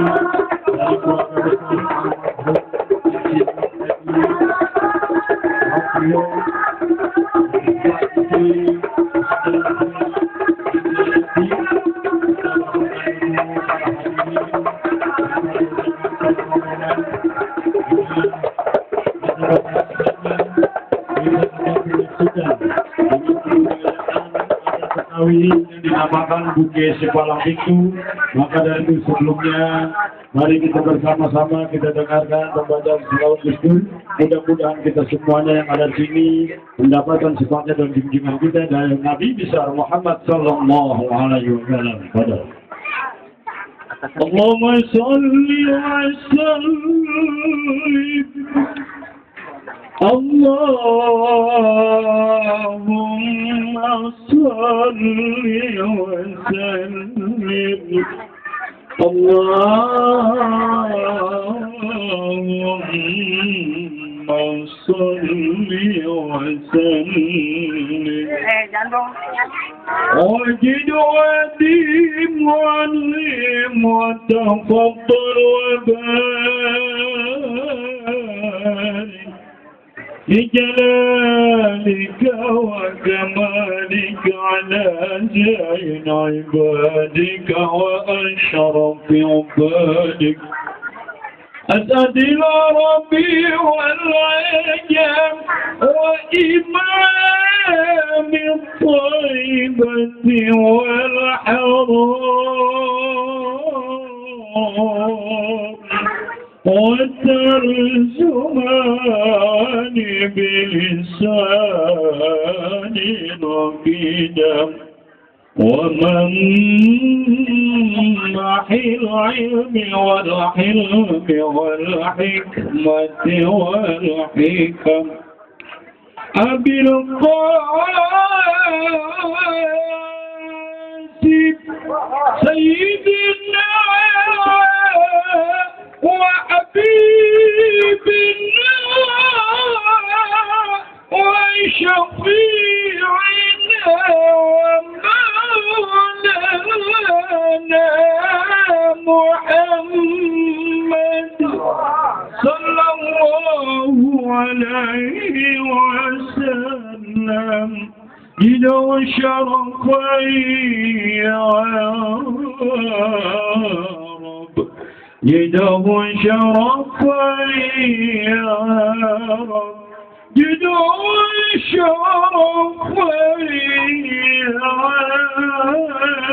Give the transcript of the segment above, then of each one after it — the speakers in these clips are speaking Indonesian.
dari keluarga besar yang dinamakan Buke Sepalang Pintu. Maka dari itu sebelumnya mari kita bersama-sama kita dengarkan pembacaan selawat Gus Dur. Mudah-mudahan kita semuanya yang ada di sini mendapatkan sifatnya dan bimbingan kita dari Nabi besar Muhammad sallallahu alaihi wasallam. Allahumma shalli wa sallim Allahumma salli wa sallim Allahumma salli wa sallim Wajid wadim walim wa tafaddal wa barik لجلالك وجمالك على زين عبادك وأشرف عبادك أسعد العربي والعجم وإمام الطيبة والحرام وترجمان بلسان رفيدا ومنح العلم والحلم والحكمة والحكم أبي القاسم سيدنا وحبيبنا وشفيعنا ومولانا محمد صلى الله عليه وسلم إلى شرفي يا رب يده شرفي يا رب يده شرفي يا رب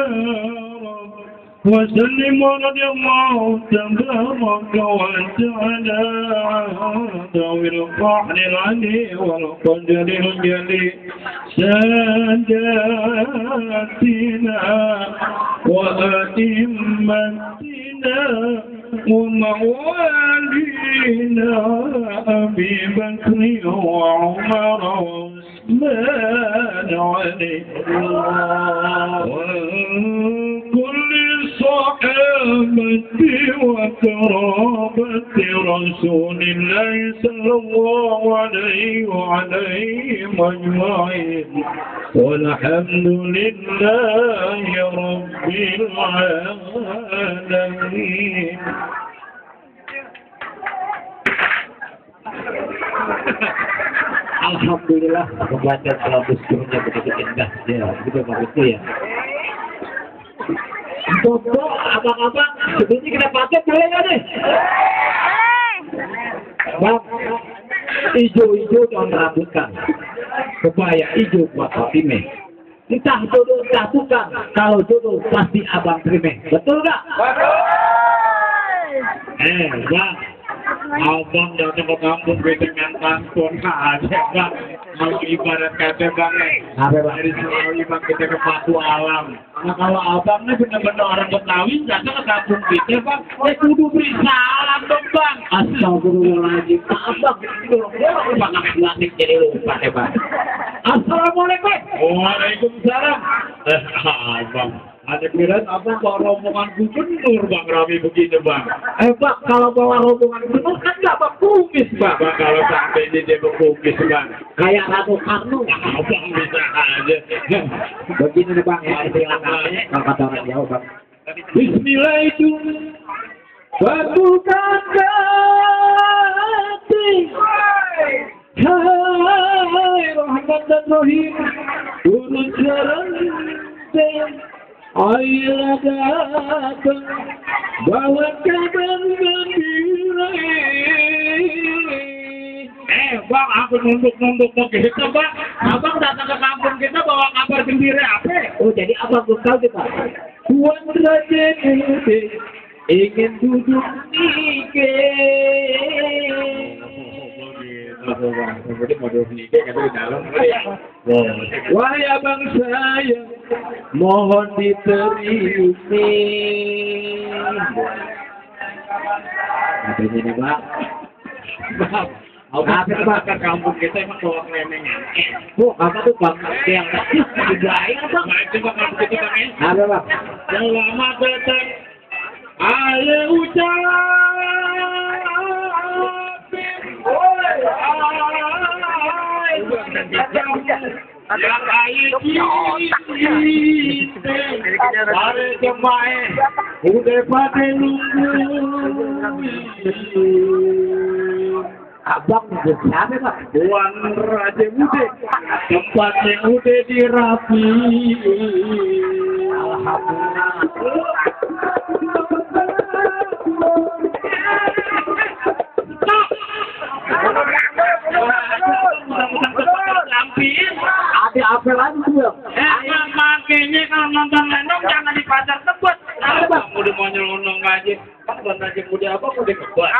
وسلم رضي الله تبارك وتعالى ذوي الفضل العلي والقدر الجليل ساداتنا وأئمتنا وموالينا أبي بكر وعمر وعثمان علي وكل صحابة وكرامة رسول الله صلى الله عليه وعليهم أجمعين والحمد لله رب العالمين. Alhamdulillah pembacaan selawat Gus-Durnya begitu indah ya, begitu bagusnya ya. Toto, abang-abang, sebelumnya kita pakai boleh nggak nih? Bang, hijau-hijau jangan rambutkan. Kebaya hijau buat Fatime. Entah jodoh, entah bukan. Kalau jodoh pasti abang terima. Betul nggak? Bang. Abang datang ke kampung dengan pantun aja bang, mau ibarat kata bang dari Selawi bang kita ke Paku Alam. Nah kalau abangnya benar-benar orang Betawi datang ke kampung kita bang, kudu beri salam dong bang. Astagfirullahaladzim, abang itu bang ngasih jadi lupa deh bang. Assalamualaikum. Waalaikumsalam. Abang. Ada kirain abang bawa rombongan gubernur bang Rami begitu bang. Bang kalau bawa rombongan gubernur kan nggak bang kumis bang. Bang kalau sampai ini dia berkumis bang. Kayak Ratu Karno. Abang bisa aja. Begini nih bang ya silakan. Kalau kata orang Jawa bang. Bismillah itu Batukan hati, hai Rahman dan Rahim, turun serenteng, ayolah datang, bawa kabar gembira. Bang, aku nunduk-nunduk begitu, Bang. Abang datang ke kampung kita bawa kabar gembira apa? Oh, jadi abang belum tahu kita. Tuan Raja Muda ingin duduk wahai abang saya, mohon diterima. Katanya nih, Bang. Apa bakar kampung kita emang bawa keleneng? Bu, apa tuh Bang? Yang dibayar, Bang. Itu bakal begitu kan? Ada, Bang. Selamat datang. Ayo udah pada nunggu. Abang siapa, Pak? Tuan Raja Muda, tempatnya udah dirapi. Ada apa lagi tuh? Makanya kalau nonton lenong jangan di pasar Tebet. Kamu udah mau nyelonong aja. Tuan Raja Muda apa udah kebet?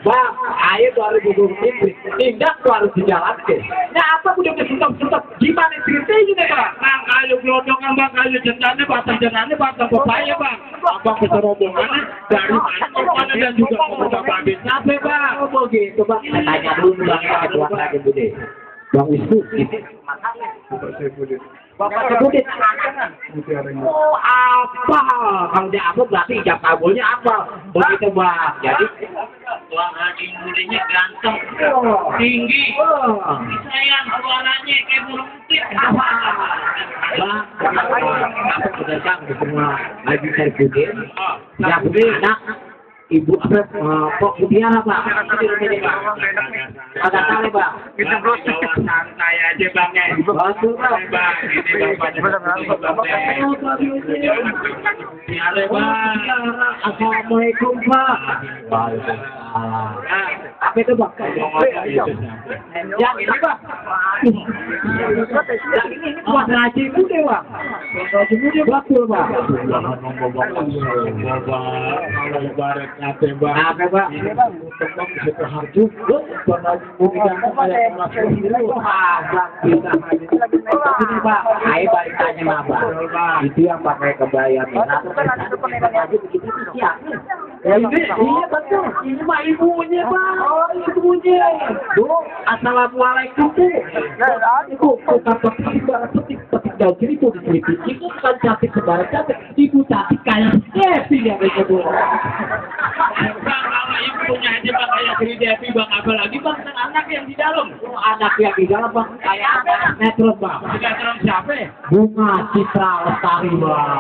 Bang, ayo baru duduk ini, tindak harus dijalankan. Nah, apa udah kesuntap-suntap? Gimana ceritanya nih, Bang? Bang, kayu gelodongan, Bang, kayu jentannya, batang pepaya, Bang. Abang bisa rombongannya dari mana dan juga pemuda babit. Kenapa, Bang? Oh, begitu, Bang. Saya tanya dulu, Bang, ya, Tuan Raja Muda. Bang Wisnu, Bapak sebutin. Oh, apa? Kalau dia apa berarti ijab kabulnya apa? Begitu, Bang. Jadi Tuan Raja Mudanya ganteng, tinggi, sayang suaranya kayak burung pipit. Bang, apa pedagang di semua lagi saya budin? Ya budin, nak. Ibu apa? Pok Mutiara, Pak. Agak tahu, Pak. Kita bro, santai aja, Bang. Bantu, Bang. Bang, ini Bang. Assalamualaikum, Pak. Waalaikumsalam. Apa itu, Pak? Yang ini, Pak. Yang ini Tuan Raja Muda, Pak. Tuan Raja Muda betul, Pak. Lebaran nyate, Bang. Apa, Pak? Ini Bang, Bang bisa terharju. Tuan Raja Muda kayak masuk dulu. Ini, Pak. Ayo balik tanya, Pak. Itu yang pakai kebaya merah. Begitu siapnya. Iya, betul. Ini mah ibunya, Pak. Oh, ibunya. Bu, assalamualaikum, Bu. Ibu, bukan petik jauh kiri, Bu. Ibu bukan cantik sebarang cantik. Ibu cantik kayak Devi, ya, Bu. Bang, kalau ibunya aja, Bang, kayak Sri Devi, Bang. Apalagi, Bang, anak yang di dalam. Anak yang di dalam, Bang. Kayak netron, Bang. Sinetron siapa? Bunga Citra Lestari, Bang.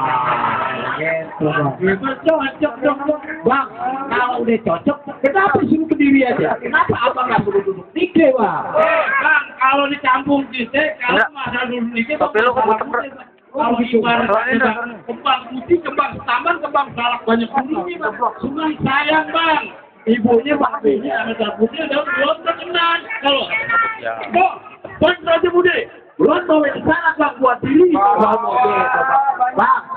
Gitu, Bang. Itu cocok dong, Bang, kalau udah cocok, kenapa suruh berdiri aja? Kenapa abang nggak suruh duduk tiga, Bang? Bang, kalau di kampung kita, kalau masa dulu ini, kalau ibaratnya kembang putih, kembang taman, kembang salak banyak bunyinya, Bang. Sungai sayang, Bang. Ibunya, baktinya, ada putih, ada belum terkenal. Kalau, Bang, Tuan Raja Muda, Belum bawa ke sana, Bang, buat diri. Bang,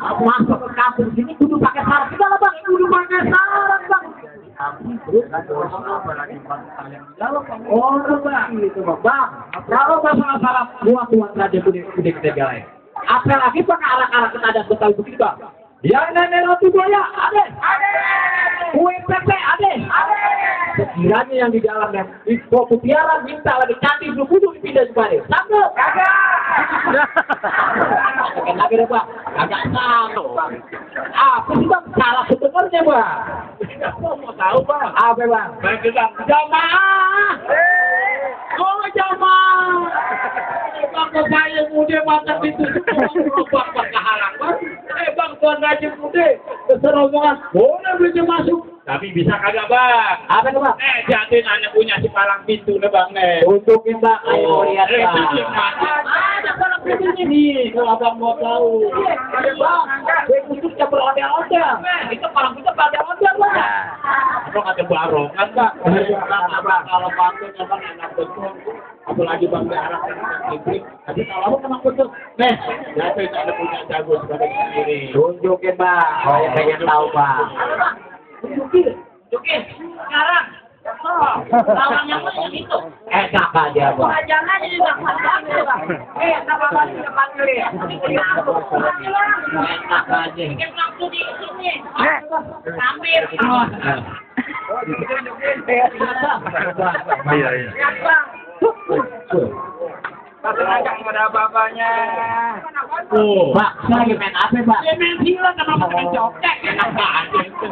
aku masuk ke kampung sini, kudu pakai sarung segala, Bang. Kudu pakai sarung, Bang. Oh, Bang, gitu, Bang. Kalau masalah buat Tuan Raja Muda kita jalan. Apalagi pakai alat-alat tenaga betul begitu, Bang. Yang nenek roti buaya, ada. Kue pepe, ada. Sekiranya yang di dalamnya, di Mutiara minta lagi cantik belum butuh dipindah sebalik. Sanggup? Kagak. Lagi deh, Bang. Kagak sanggup, Bang. Apa sih, Bang? Salah sebenarnya, Bang. mau tahu, Bang. Apa, Bang? Baik, Bang. Jamaah. Oh, jamaah. Bang, saya muda mata itu semua Bang kehalang, Bang. Bang, Tuan Raja Putih, keserombongan boleh beli masuk. Tapi bisa kagak bang? Apa tuh bang? Jatin anak punya si palang pintu nih bang nih. Untukin bang, ayo mau lihat itu bang. gimana? Ada palang pintunya nih, kalau abang mau tahu. Ada bang, gue khususnya berada-ada. Itu palang pintu berada-ada bang. Abang ada barongan bang. Bang, kalau pakai abang enak betul. Apalagi bang daerah negeri. Tapi kalau abang kena betul. Nih, jatin anak punya jago sebagai sendiri. Tunjukin bang, saya pengen tahu bang. Tunjukin. Sekarang. Lawannya punya itu. Enak aja bang. Jangan jadi dapat bang. Sama bang depan dulu ya. Enak aja. Bikin waktu di sini. Hampir. Iya, iya. Lihat bang. Pasang aja kepada bapaknya. Oh, Pak, saya lagi main apa pak? ya main film sama main cokek. Enak aja itu.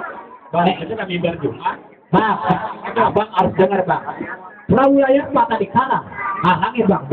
Bang, itu kan mimbar Jumat. Bang, abang harus dengar bang. Perahu layar mata di kanan, halangin bang.